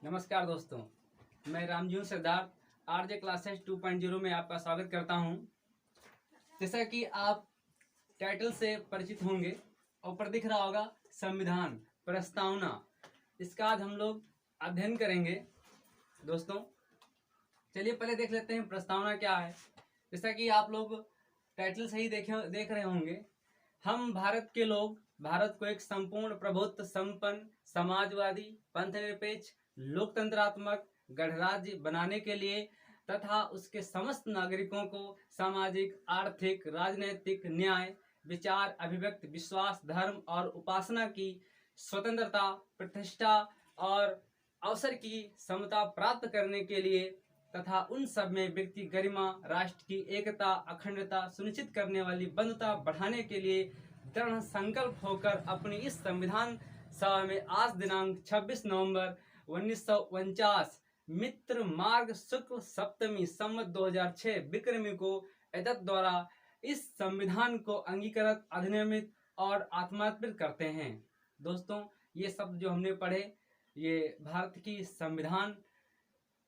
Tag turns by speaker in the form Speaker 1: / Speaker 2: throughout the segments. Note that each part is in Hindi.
Speaker 1: नमस्कार दोस्तों, मैं रामजीव सिद्धार्थ आरजे क्लासेस 2.0 में आपका स्वागत करता हूं। जैसा कि आप टाइटल से परिचित होंगे, ऊपर दिख रहा होगा संविधान प्रस्तावना। इसका आज हम लोग अध्ययन करेंगे। दोस्तों चलिए पहले देख लेते हैं प्रस्तावना क्या है। जैसा कि आप लोग टाइटल से ही देख रहे होंगे, हम भारत के लोग भारत को एक संपूर्ण प्रभुत्व संपन्न समाजवादी पंथनिरपेक्ष लोकतंत्रात्मक गणराज्य बनाने के लिए तथा उसके समस्त नागरिकों को सामाजिक आर्थिक राजनैतिक न्याय विचार अभिव्यक्ति विश्वास धर्म और उपासना की स्वतंत्रता प्रतिष्ठा और अवसर की समता प्राप्त करने के लिए तथा उन सब में व्यक्ति गरिमा राष्ट्र की एकता अखंडता सुनिश्चित करने वाली बंधुता बढ़ाने के लिए दृढ़ संकल्प होकर अपनी इस संविधान सभा में आज दिनांक 26 नवंबर 1949 मित्र मार्ग शुक्ल सप्तमी संवत 2006 विक्रमी को एतत् द्वारा इस संविधान को अंगीकृत अधिनियमित और आत्मार्पित करते हैं। दोस्तों ये शब्द जो हमने पढ़े ये भारत की संविधान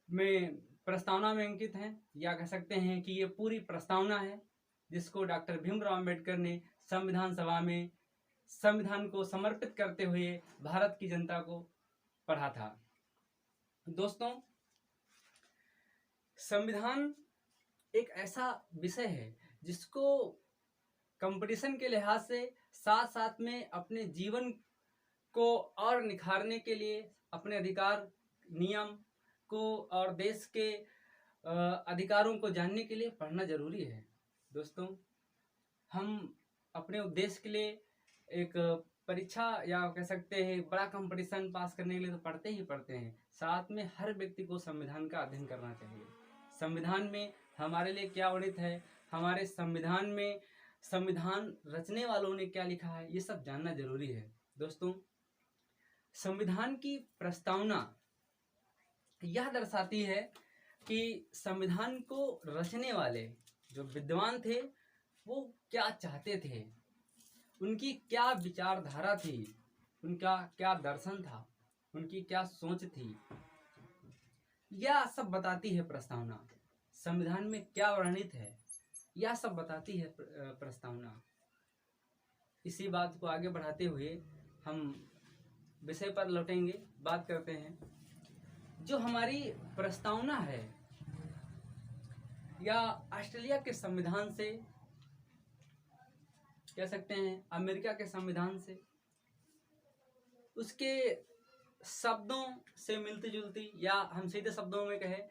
Speaker 1: में प्रस्तावना में अंकित हैं, या कह सकते हैं कि ये पूरी प्रस्तावना है जिसको डॉक्टर भीमराव अंबेडकर ने संविधान सभा में संविधान को समर्पित करते हुए भारत की जनता को पढ़ा था। दोस्तों संविधान एक ऐसा विषय है जिसको कंपटीशन के लिहाज से साथ साथ में अपने जीवन को और निखारने के लिए अपने अधिकार नियम को और देश के अधिकारों को जानने के लिए पढ़ना जरूरी है। दोस्तों हम अपने उद्देश्य के लिए एक परीक्षा या कह सकते हैं बड़ा कंपटीशन पास करने के लिए तो पढ़ते ही पढ़ते हैं, साथ में हर व्यक्ति को संविधान का अध्ययन करना चाहिए। संविधान में हमारे लिए क्या वर्णित है, हमारे संविधान में संविधान रचने वालों ने क्या लिखा है, ये सब जानना जरूरी है। दोस्तों संविधान की प्रस्तावना यह दर्शाती है कि संविधान को रचने वाले जो विद्वान थे वो क्या चाहते थे, उनकी क्या विचारधारा थी, उनका क्या दर्शन था, उनकी क्या सोच थी, यह सब बताती है प्रस्तावना। संविधान में क्या वर्णित है यह सब बताती है प्रस्तावना। इसी बात को आगे बढ़ाते हुए हम विषय पर लौटेंगे, बात करते हैं। जो हमारी प्रस्तावना है या ऑस्ट्रेलिया के संविधान से कह सकते हैं अमेरिका के संविधान से उसके शब्दों से मिलती जुलती, या हम सीधे शब्दों में कहें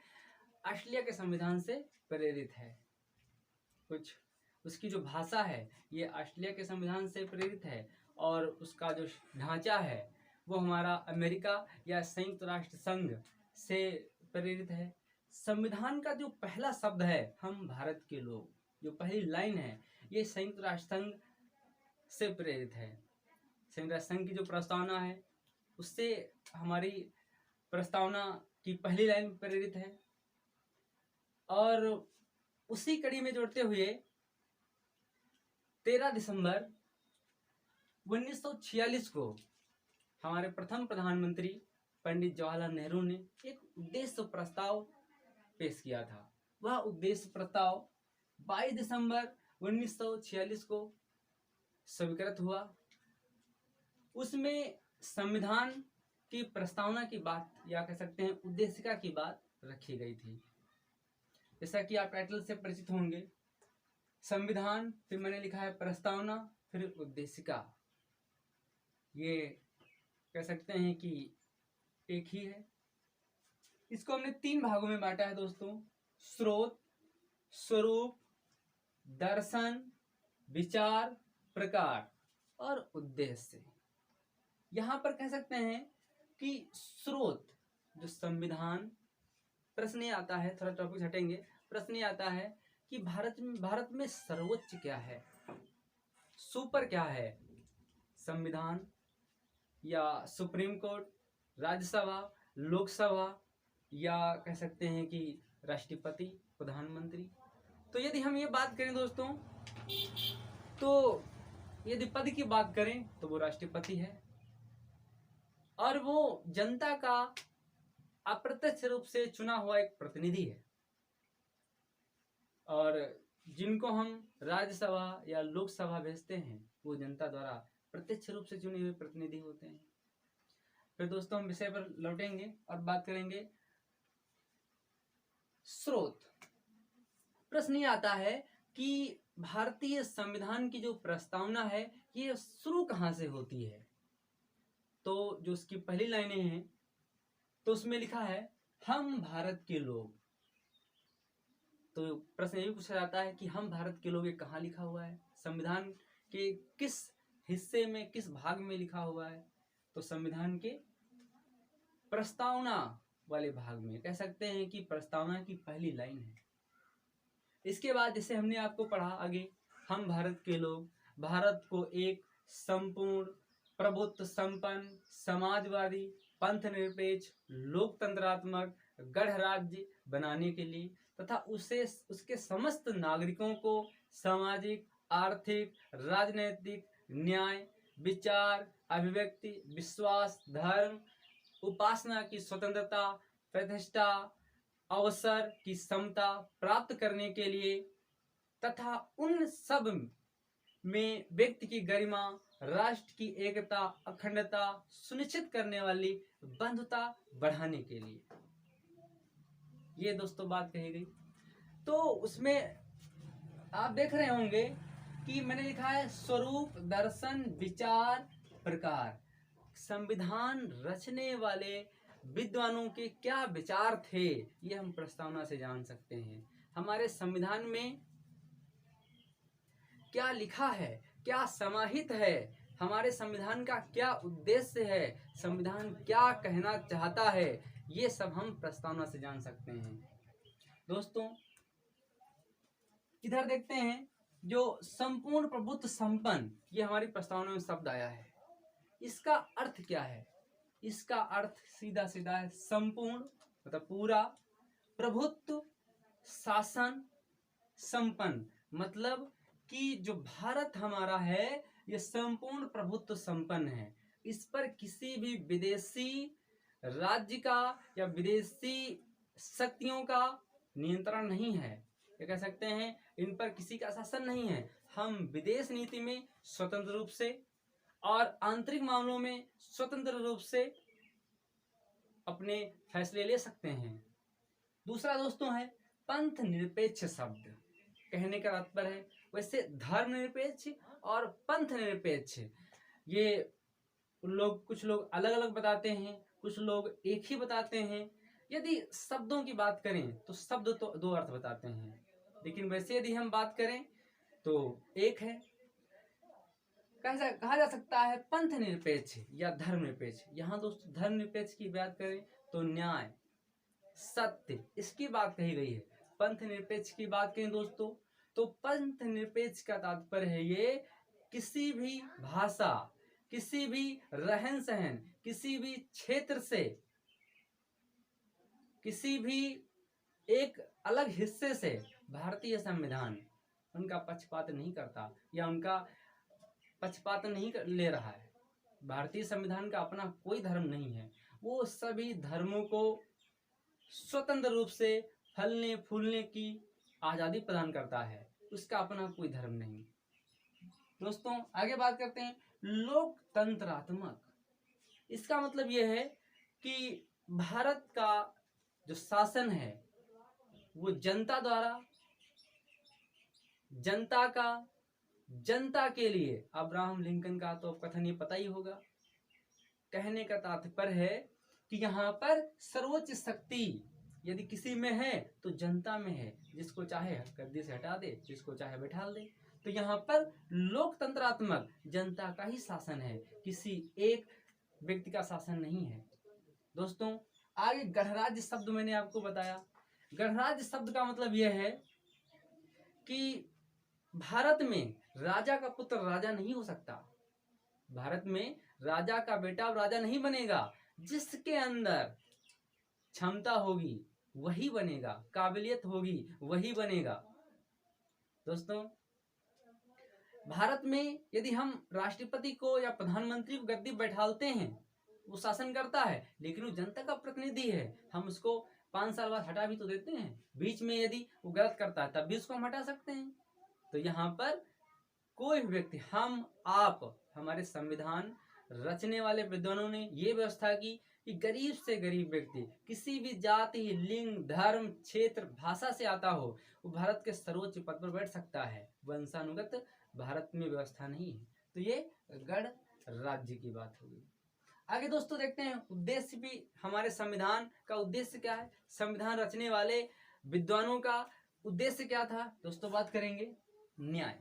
Speaker 1: ऑस्ट्रेलिया के संविधान से प्रेरित है। कुछ उसकी जो भाषा है ये ऑस्ट्रेलिया के संविधान से प्रेरित है और उसका जो ढांचा है वो हमारा अमेरिका या संयुक्त राष्ट्र संघ से प्रेरित है। संविधान का जो पहला शब्द है हम भारत के लोग, जो पहली लाइन है ये संयुक्त राष्ट्र संघ से प्रेरित है। संयुक्त राष्ट्र संघ की जो प्रस्तावना है उससे हमारी प्रस्तावना की पहली लाइन प्रेरित है। और उसी कड़ी में जोड़ते हुए 13 दिसंबर 1946 को हमारे प्रथम प्रधानमंत्री पंडित जवाहरलाल नेहरू ने एक उद्देश्य प्रस्ताव पेश किया था। वह उद्देश्य प्रस्ताव 22 दिसंबर 1946 को स्वीकृत हुआ। उसमें संविधान की प्रस्तावना की बात या कह सकते हैं उद्देशिका की बात रखी गई थी। जैसा कि आप टाइटल से परिचित होंगे, संविधान, फिर मैंने लिखा है प्रस्तावना, फिर उद्देशिका। ये कह सकते हैं कि एक ही है। इसको हमने 3 भागों में बांटा है दोस्तों: स्रोत, स्वरूप, दर्शन, विचार, प्रकार और उद्देश्य। यहां पर कह सकते हैं कि स्रोत जो संविधान, प्रश्न ये आता है, थोड़ा टॉपिक हटेंगे, प्रश्न ये आता है कि भारत में सर्वोच्च क्या है, सुपर क्या है, संविधान या सुप्रीम कोर्ट, राज्यसभा, लोकसभा, या कह सकते हैं कि राष्ट्रपति, प्रधानमंत्री। तो यदि हम ये बात करें दोस्तों, तो यदि पद की बात करें तो वो राष्ट्रपति है और वो जनता का अप्रत्यक्ष रूप से चुना हुआ एक प्रतिनिधि है, और जिनको हम राज्यसभा या लोकसभा भेजते हैं वो जनता द्वारा प्रत्यक्ष रूप से चुने हुए प्रतिनिधि होते हैं। फिर दोस्तों हम विषय पर लौटेंगे और बात करेंगे स्रोत। प्रश्न ये आता है कि भारतीय संविधान की जो प्रस्तावना है ये शुरू कहाँ से होती है। तो जो उसकी पहली लाइनें हैं तो उसमें लिखा है हम भारत के लोग। तो प्रश्न ये पूछा जाता है कि हम भारत के लोग ये कहाँ लिखा हुआ है, संविधान के किस हिस्से में, किस भाग में लिखा हुआ है। तो संविधान के प्रस्तावना वाले भाग में, कह सकते हैं कि प्रस्तावना की पहली लाइन है। इसके बाद जैसे हमने आपको पढ़ा आगे, हम भारत के लोग भारत को एक संपूर्ण प्रभुत्व संपन्न समाजवादी पंथनिरपेक्ष लोकतंत्रात्मक गणराज्य बनाने के लिए तथा उसके समस्त नागरिकों को सामाजिक आर्थिक राजनैतिक न्याय विचार अभिव्यक्ति विश्वास धर्म उपासना की स्वतंत्रता प्रतिष्ठा अवसर की समता प्राप्त करने के लिए तथा उन सब में व्यक्ति की गरिमा राष्ट्र की एकता अखंडता सुनिश्चित करने वाली बंधुता बढ़ाने के लिए, ये दोस्तों बात कही गई। तो उसमें आप देख रहे होंगे कि मैंने लिखा है स्वरूप दर्शन विचार प्रकार। संविधान रचने वाले विद्वानों के क्या विचार थे ये हम प्रस्तावना से जान सकते हैं। हमारे संविधान में क्या लिखा है, क्या समाहित है, हमारे संविधान का क्या उद्देश्य है, संविधान क्या कहना चाहता है, ये सब हम प्रस्तावना से जान सकते हैं। दोस्तों इधर देखते हैं जो संपूर्ण प्रभुत्व संपन्न, ये हमारी प्रस्तावना में शब्द आया है, इसका अर्थ क्या है। इसका अर्थ सीधा सीधा है संपूर्ण मतलब पूरा, प्रभुत्व शासन संपन्न, मतलब कि जो भारत हमारा है ये संपूर्ण प्रभुत्व संपन्न है। इस पर किसी भी विदेशी राज्य का या विदेशी शक्तियों का नियंत्रण नहीं है, ये कह सकते हैं इन पर किसी का शासन नहीं है। हम विदेश नीति में स्वतंत्र रूप से और आंतरिक मामलों में स्वतंत्र रूप से अपने फैसले ले सकते हैं। दूसरा दोस्तों है पंथ निरपेक्ष शब्द, कहने का तात्पर्य है वैसे धर्म निरपेक्ष और पंथ निरपेक्ष, ये लोग कुछ लोग अलग अलग बताते हैं, कुछ लोग एक ही बताते हैं। यदि शब्दों की बात करें तो शब्द तो दो अर्थ बताते हैं, लेकिन वैसे यदि हम बात करें तो एक है। कहा जा सकता है पंथ निरपेक्ष या धर्म निरपेक्ष। यहाँ दोस्तों धर्म निरपेक्ष की बात करें तो न्याय सत्य इसकी बात कही गई है। पंथ निरपेक्ष की बात करें दोस्तों तो पंथ निरपेक्ष का तात्पर्य है ये किसी भी भाषा किसी भी रहन सहन किसी भी क्षेत्र से किसी भी एक अलग हिस्से से भारतीय संविधान उनका पक्षपात नहीं करता या उनका पक्षपात नहीं ले रहा है। भारतीय संविधान का अपना कोई धर्म नहीं है, वो सभी धर्मों को स्वतंत्र रूप से फलने फूलने की आज़ादी प्रदान करता है, उसका अपना कोई धर्म नहीं। दोस्तों आगे बात करते हैं लोकतंत्रात्मक। इसका मतलब यह है कि भारत का जो शासन है वो जनता द्वारा जनता का जनता के लिए, अब्राहम लिंकन का तो कथन ये पता ही होगा। कहने का तात्पर्य है कि यहाँ पर सर्वोच्च शक्ति यदि किसी में है तो जनता में है, जिसको चाहे गद्दी से हटा दे जिसको चाहे बैठा दे। तो यहाँ पर लोकतंत्रात्मक जनता का ही शासन है, किसी एक व्यक्ति का शासन नहीं है। दोस्तों आगे गणराज्य शब्द मैंने आपको बताया। गणराज्य शब्द का मतलब यह है कि भारत में राजा का पुत्र राजा नहीं हो सकता, भारत में राजा का बेटा राजा नहीं बनेगा, जिसके अंदर क्षमता होगी वही बनेगा, काबिलियत होगी वही बनेगा। दोस्तों भारत में यदि हम राष्ट्रपति को या प्रधानमंत्री को गद्दी बैठालते हैं वो शासन करता है, लेकिन वो जनता का प्रतिनिधि है। हम उसको 5 साल बाद हटा भी तो देते हैं। बीच में यदि वो गलत करता है तब भी उसको हम हटा सकते हैं। तो यहाँ पर कोई भी व्यक्ति, हम आप, हमारे संविधान रचने वाले विद्वानों ने ये व्यवस्था की कि गरीब से गरीब व्यक्ति किसी भी जाति, लिंग, धर्म, क्षेत्र, भाषा से आता हो, वो भारत के सर्वोच्च पद पर बैठ सकता है। वंशानुगत भारत में व्यवस्था नहीं है। तो ये गण राज्य की बात होगी। आगे दोस्तों देखते हैं उद्देश्य भी, हमारे संविधान का उद्देश्य क्या है। संविधान रचने वाले विद्वानों का उद्देश्य क्या था दोस्तों, बात करेंगे। न्याय।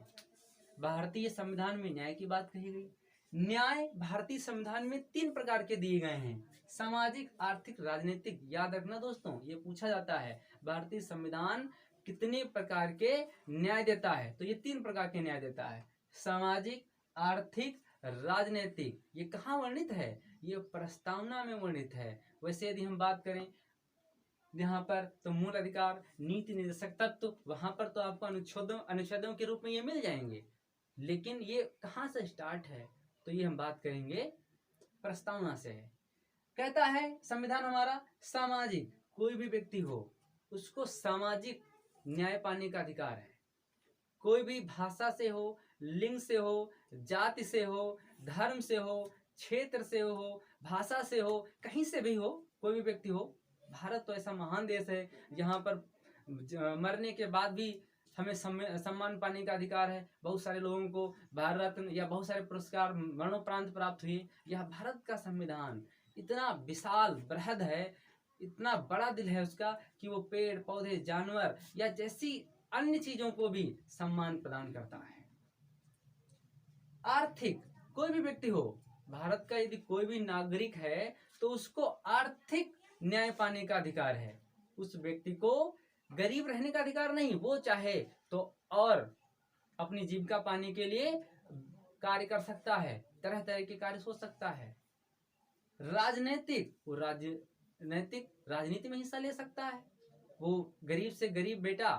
Speaker 1: भारतीय संविधान में न्याय की बात कही गई। न्याय भारतीय संविधान में 3 प्रकार के दिए गए हैं, सामाजिक, आर्थिक, राजनीतिक। याद रखना दोस्तों, ये पूछा जाता है भारतीय संविधान कितने प्रकार के न्याय देता है। तो ये 3 प्रकार के न्याय देता है, सामाजिक, आर्थिक, राजनीतिक। ये कहाँ वर्णित है, ये प्रस्तावना में वर्णित है। वैसे यदि हम बात करें यहाँ पर, तो मूल अधिकार, नीति निर्देशक तत्व, वहां पर तो आपको अनुच्छेदों के रूप में ये मिल जाएंगे। लेकिन ये कहाँ से स्टार्ट है, तो ये हम बात करेंगे प्रस्तावना से है। कहता है संविधान हमारा सामाजिक, कोई भी व्यक्ति हो उसको सामाजिक न्याय पाने का अधिकार है। कोई भी भाषा से हो, लिंग से हो, जाति से हो, धर्म से हो, क्षेत्र से हो, भाषा से हो, कहीं से भी हो, कोई भी व्यक्ति हो। भारत तो ऐसा महान देश है जहाँ पर मरने के बाद भी हमें सम्मान पाने का अधिकार है। बहुत सारे लोगों को भारत रत्न या बहुत सारे पुरस्कार मरणोपरांत प्राप्त हुए। यह भारत का संविधान इतना विशाल बृहद है, इतना बड़ा दिल है उसका कि वो पेड़ पौधे, जानवर या जैसी अन्य चीजों को भी सम्मान प्रदान करता है। आर्थिक, कोई भी व्यक्ति हो, भारत का यदि कोई भी नागरिक है तो उसको आर्थिक न्याय पाने का अधिकार है। उस व्यक्ति को गरीब रहने का अधिकार नहीं, वो चाहे तो और अपनी जीविका पाने के लिए कार्य कर सकता है, तरह तरह के कार्य सोच सकता है। राजनीतिक, वो राजनीति में हिस्सा ले सकता है। वो गरीब से गरीब बेटा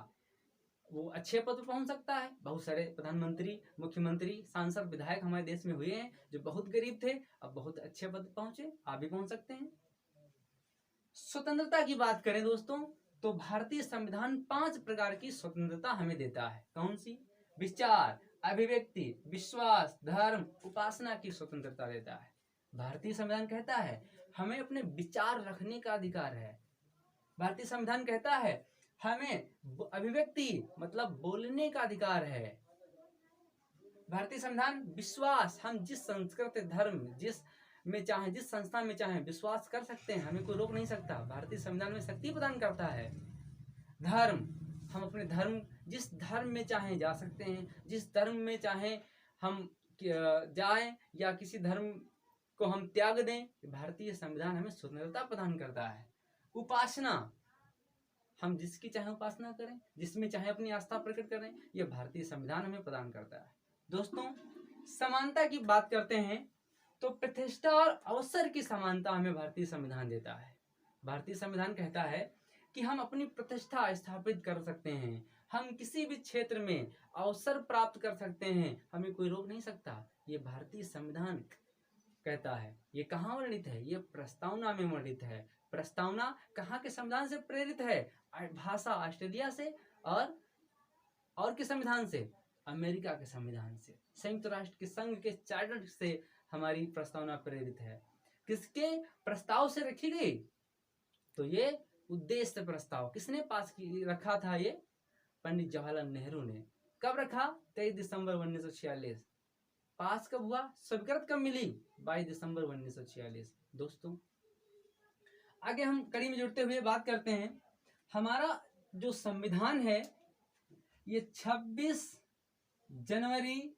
Speaker 1: वो अच्छे पद पर पहुंच सकता है। बहुत सारे प्रधानमंत्री, मुख्यमंत्री, सांसद, विधायक हमारे देश में हुए हैं जो बहुत गरीब थे, अब बहुत अच्छे पद पर पहुंचे। आप भी पहुंच सकते हैं। स्वतंत्रता की बात करें दोस्तों, तो भारतीय संविधान 5 प्रकार की स्वतंत्रता हमें देता है। कौन सी? विचार, अभिव्यक्ति, विश्वास, धर्म, उपासना की स्वतंत्रता देता है। भारतीय संविधान कहता है हमें अपने विचार रखने का अधिकार है। भारतीय संविधान कहता है हमें अभिव्यक्ति मतलब बोलने का अधिकार है। भारतीय संविधान विश्वास, हम जिस संस्कृत धर्म, जिस में चाहे, जिस संस्था में चाहे विश्वास कर सकते हैं, हमें कोई रोक नहीं सकता। भारतीय संविधान में शक्ति प्रदान करता है। धर्म, हम अपने धर्म, जिस धर्म में चाहे जा सकते हैं, जिस धर्म में चाहे हम जाएं या किसी धर्म को हम त्याग दें, भारतीय संविधान हमें स्वतंत्रता प्रदान करता है। उपासना, हम जिसकी चाहे उपासना करें, जिसमें चाहे अपनी आस्था प्रकट करें, यह भारतीय संविधान हमें प्रदान करता है। दोस्तों, समानता की बात करते हैं तो प्रतिष्ठा और अवसर की समानता हमें भारतीय संविधान देता है। भारतीय संविधान कहता है कि हम अपनी प्रतिष्ठा स्थापित कर सकते हैं, हम किसी भी क्षेत्र में अवसर प्राप्त कर सकते हैं, हमें कोई रोक नहीं सकता। ये भारतीय संविधान कहता है। ये कहाँ वर्णित है? ये प्रस्तावना में वर्णित है। प्रस्तावना कहाँ के संविधान से प्रेरित है? भाषा ऑस्ट्रेलिया से और के संविधान से, अमेरिका के संविधान से, संयुक्त राष्ट्र के संघ के चार्टर से हमारी प्रस्तावना प्रेरित है। किसके प्रस्ताव से रखी गई? तो ये उद्देश्य प्रस्ताव किसने पास रखा था? ये पंडित जवाहरलाल नेहरू ने। कब रखा? 23 दिसंबर 1946। पास कब हुआ? स्वीकृत कब मिली? 22 दिसंबर 1946। दोस्तों, आगे हम कड़ी में जुड़ते हुए बात करते हैं। हमारा जो संविधान है ये 26 जनवरी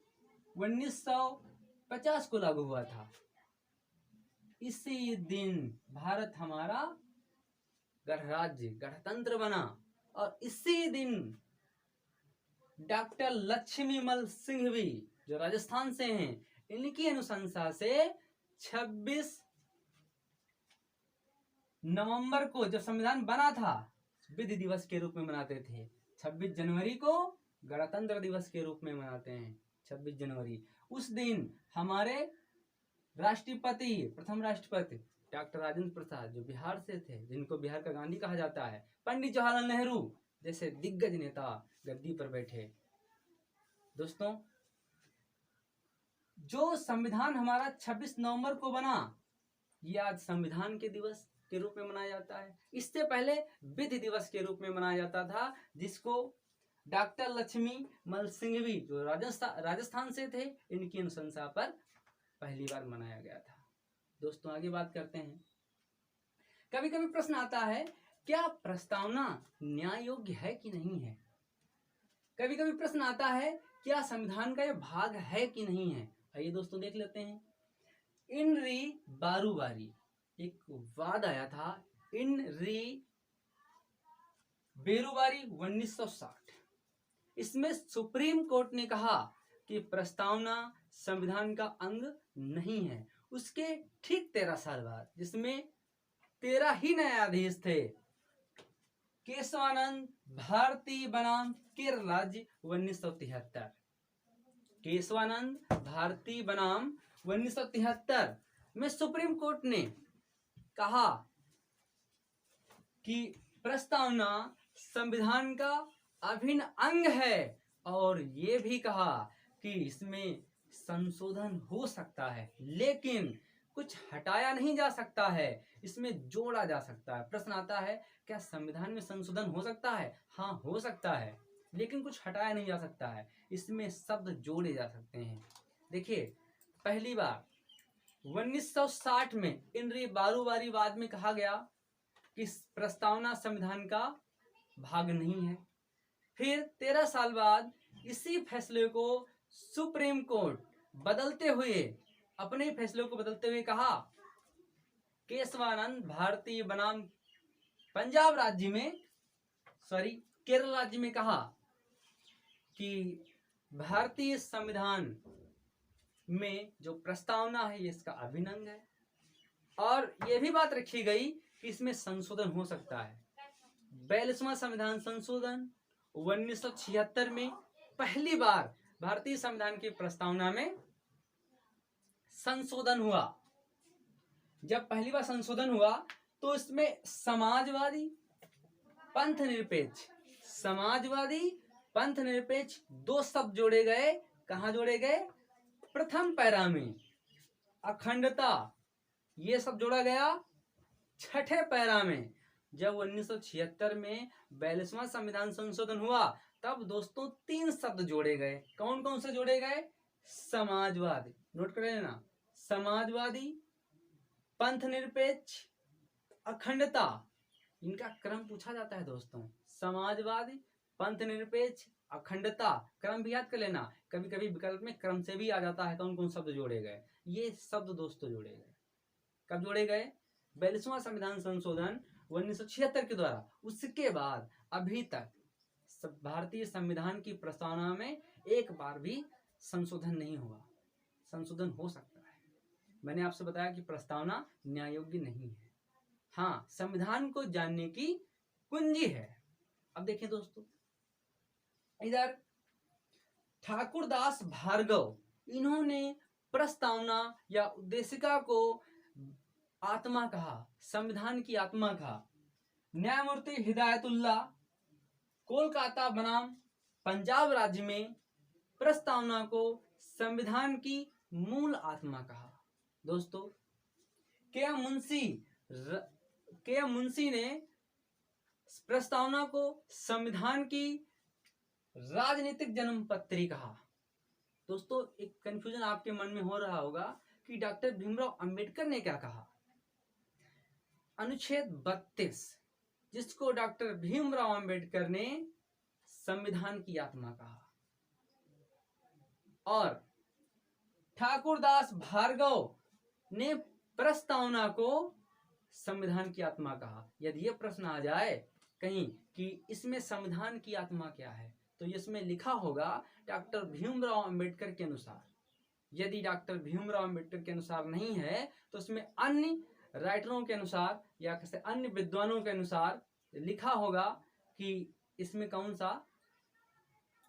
Speaker 1: 1950 को लागू हुआ था। इसी दिन भारत हमारा गणराज्य, गणतंत्र बना। और इसी दिन डॉक्टर लक्ष्मीमल सिंह भी, जो राजस्थान से हैं, इनकी अनुशंसा से 26 नवंबर को जब संविधान बना था, विधि दिवस के रूप में मनाते थे। 26 जनवरी को गणतंत्र दिवस के रूप में मनाते हैं। 26 जनवरी, उस दिन हमारे राष्ट्रपति, प्रथम राष्ट्रपति डॉक्टर राजेंद्र प्रसाद जो बिहार से थे, जिनको बिहार का गांधी कहा जाता है। पंडित जवाहरलाल नेहरू जैसे दिग्गज नेता गद्दी पर बैठे। दोस्तों, जो संविधान हमारा 26 नवंबर को बना, ये आज संविधान के दिवस के रूप में मनाया जाता है। इससे पहले विधि दिवस के रूप में मनाया जाता था, जिसको डॉक्टर लक्ष्मी मल सिंघवी जो राजस्थान से थे, इनकी अनुशंसा पर पहली बार मनाया गया था। दोस्तों, आगे बात करते हैं। कभी कभी प्रश्न आता है, क्या प्रस्तावना न्याय योग्य है कि नहीं है? कभी कभी प्रश्न आता है, क्या संविधान का यह भाग है कि नहीं है? आइए दोस्तों देख लेते हैं। इन री बारूबारी एक वाद आया था, इन री बेरुबारी 1960। इसमें सुप्रीम कोर्ट ने कहा कि प्रस्तावना संविधान का अंग नहीं है। उसके ठीक 13 साल बाद, जिसमें 13 ही न्यायाधीश थे, केशवानंद भारती बनाम केरल राज्य 1973, केशवानंद भारती बनाम 1973 में सुप्रीम कोर्ट ने कहा कि प्रस्तावना संविधान का अभिन्न अंग है, और ये भी कहा कि इसमें संशोधन हो सकता है, लेकिन कुछ हटाया नहीं जा सकता है, इसमें जोड़ा जा सकता है। प्रश्न आता है, क्या संविधान में संशोधन हो सकता है? हाँ, हो सकता है, लेकिन कुछ हटाया नहीं जा सकता है, इसमें शब्द जोड़े जा सकते हैं। देखिए, पहली बार 1960 में इन री बारूबारी वाद में कहा गया कि प्रस्तावना संविधान का भाग नहीं है। फिर 13 साल बाद इसी फैसले को सुप्रीम कोर्ट बदलते हुए, अपने फैसले को बदलते हुए कहा, केशवानंद भारती बनाम पंजाब राज्य में, केरल राज्य में कहा कि भारतीय संविधान में जो प्रस्तावना है, ये इसका अभिन्न अंग है, और यह भी बात रखी गई कि इसमें संशोधन हो सकता है। 42वां संविधान संशोधन 1976 में पहली बार भारतीय संविधान की प्रस्तावना में संशोधन हुआ। जब पहली बार संशोधन हुआ तो इसमें समाजवादी पंथ निरपेक्ष 2 शब्द जोड़े गए। कहां जोड़े गए? प्रथम पैरा में। अखंडता, ये सब जोड़ा गया 6ठे पैरा में। जब 1976 में 42वां संविधान संशोधन हुआ, तब दोस्तों 3 शब्द जोड़े गए। कौन कौन से जोड़े गए? समाजवादी, नोट कर लेना, समाजवादी, पंथ निरपेक्ष, अखंडता। इनका क्रम पूछा जाता है दोस्तों, समाजवादी, पंथ निरपेक्ष, अखंडता, क्रम भी याद कर लेना। कभी कभी विकल्प में क्रम से भी आ जाता है कौन कौन शब्द जोड़े गए। ये शब्द दोस्तों जोड़े गए। कब जोड़े गए? 42वां संविधान संशोधन 1976 के द्वारा। उसके बाद अभी तक भारतीय संविधान की प्रस्तावना में एक बार भी संशोधन नहीं हुआ। संशोधन हो सकता है। मैंने आपसे बताया कि प्रस्तावना न्याय योग्य नहीं है, हाँ, संविधान को जानने की कुंजी है। अब देखिए दोस्तों, इधर ठाकुरदास भार्गव, इन्होंने प्रस्तावना या उद्देशिका को आत्मा कहा, संविधान की आत्मा कहा। न्यायमूर्ति हिदायतुल्लाह कोलकाता बनाम पंजाब राज्य में प्रस्तावना को संविधान की मूल आत्मा कहा। दोस्तों, के एम मुंशी ने प्रस्तावना को संविधान की राजनीतिक जन्मपत्री कहा। दोस्तों, एक कंफ्यूजन आपके मन में हो रहा होगा कि डॉक्टर भीमराव अंबेडकर ने क्या कहा। अनुच्छेद 32, जिसको डॉक्टर भीमराव अंबेडकर ने संविधान की आत्मा कहा, और ठाकुरदास भार्गव ने प्रस्तावना को संविधान की आत्मा कहा। यदि यह प्रश्न आ जाए कहीं कि इसमें संविधान की आत्मा क्या है, तो इसमें लिखा होगा डॉक्टर भीमराव अंबेडकर के अनुसार। यदि डॉक्टर भीमराव अंबेडकर के अनुसार नहीं है, तो इसमें अन्य राइटरों के अनुसार या किसी अन्य विद्वानों के अनुसार लिखा होगा कि इसमें कौन सा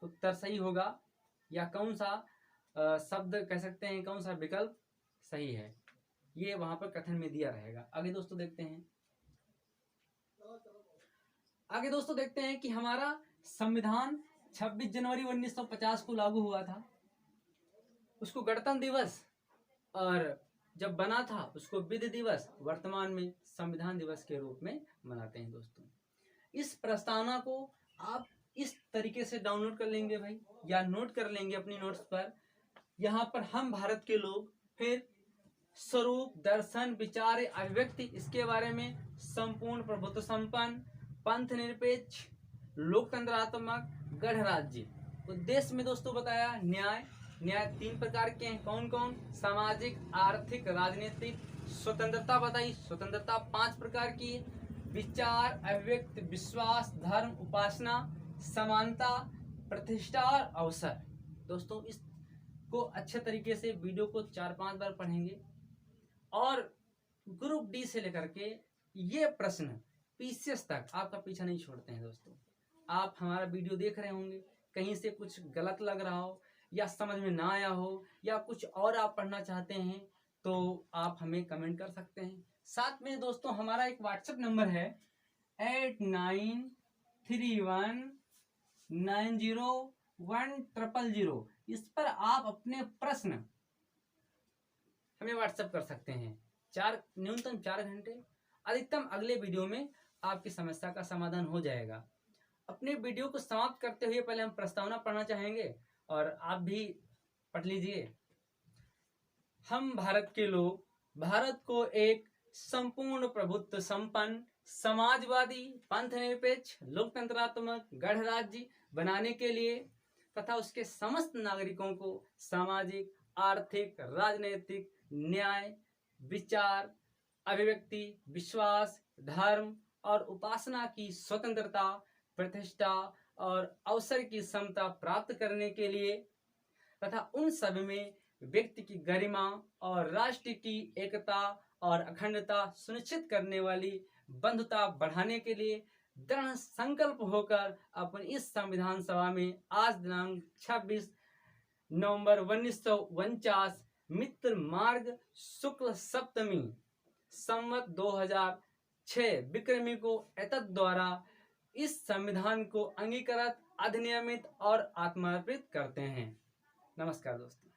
Speaker 1: उत्तर सही होगा, या कौन सा शब्द कह सकते हैं, कौन सा विकल्प सही है, ये वहां पर कथन में दिया रहेगा। आगे दोस्तों देखते हैं, आगे दोस्तों देखते हैं कि हमारा संविधान 26 जनवरी 1950 को लागू हुआ था। उसको गणतंत्र दिवस और जब बना था उसको विधि दिवस, वर्तमान में संविधान दिवस के रूप में मनाते हैं दोस्तों। इस प्रस्तावना को आप इस तरीके से डाउनलोड कर लेंगे भाई, या नोट कर लेंगे अपनी नोट्स पर। यहाँ पर हम भारत के लोग, फिर स्वरूप, दर्शन, विचार, अभिव्यक्ति, इसके बारे में संपूर्ण प्रभुत्व संपन्न, पंथ निरपेक्ष, लोकतंत्रात्मक, गणराज्य। उद्देश्य में दोस्तों बताया न्याय। न्याय 3 प्रकार के हैं, कौन कौन? सामाजिक, आर्थिक, राजनीतिक। स्वतंत्रता बताई, स्वतंत्रता 5 प्रकार की है। विचार, अभिव्यक्ति, विश्वास, धर्म, उपासना, समानता, प्रतिष्ठा और अवसर। दोस्तों इसको अच्छे तरीके से वीडियो को 4-5 बार पढ़ेंगे और ग्रुप डी से लेकर के ये प्रश्न पीसीएस तक आपका पीछा नहीं छोड़ते हैं दोस्तों। आप हमारा वीडियो देख रहे होंगे, कहीं से कुछ गलत लग रहा हो या समझ में ना आया हो या कुछ और आप पढ़ना चाहते हैं तो आप हमें कमेंट कर सकते हैं। साथ में दोस्तों हमारा एक व्हाट्सएप नंबर है 8931901000। इस पर आप अपने प्रश्न हमें व्हाट्सएप कर सकते हैं। न्यूनतम 4 घंटे, अधिकतम अगले वीडियो में आपकी समस्या का समाधान हो जाएगा। अपने वीडियो को समाप्त करते हुए पहले हम प्रस्तावना पढ़ना चाहेंगे और आप भी पढ़ लीजिए। हम भारत के लोग भारत को एक संपूर्ण प्रभुत्व संपन्न, समाजवादी, पंथ निरपेक्ष, लोकतंत्रात्मक, गणराज्य बनाने के लिए तथा उसके समस्त नागरिकों को सामाजिक, आर्थिक, राजनीतिक, न्याय, विचार, अभिव्यक्ति, विश्वास, धर्म और उपासना की स्वतंत्रता, प्रतिष्ठा और अवसर की समता प्राप्त करने के लिए तथा उन सब में व्यक्ति की गरिमा और राष्ट्र की एकता और अखंडता सुनिश्चित करने वाली बंधुता बढ़ाने के लिए दृढ़ संकल्प होकर अपनी इस संविधान सभा में आज दिनांक 26 नवंबर 1949 मित्र मार्ग शुक्ल सप्तमी संवत 2006 विक्रमी को एतद द्वारा इस संविधान को अंगीकृत, अधिनियमित और आत्मार्पित करते हैं। नमस्कार दोस्तों।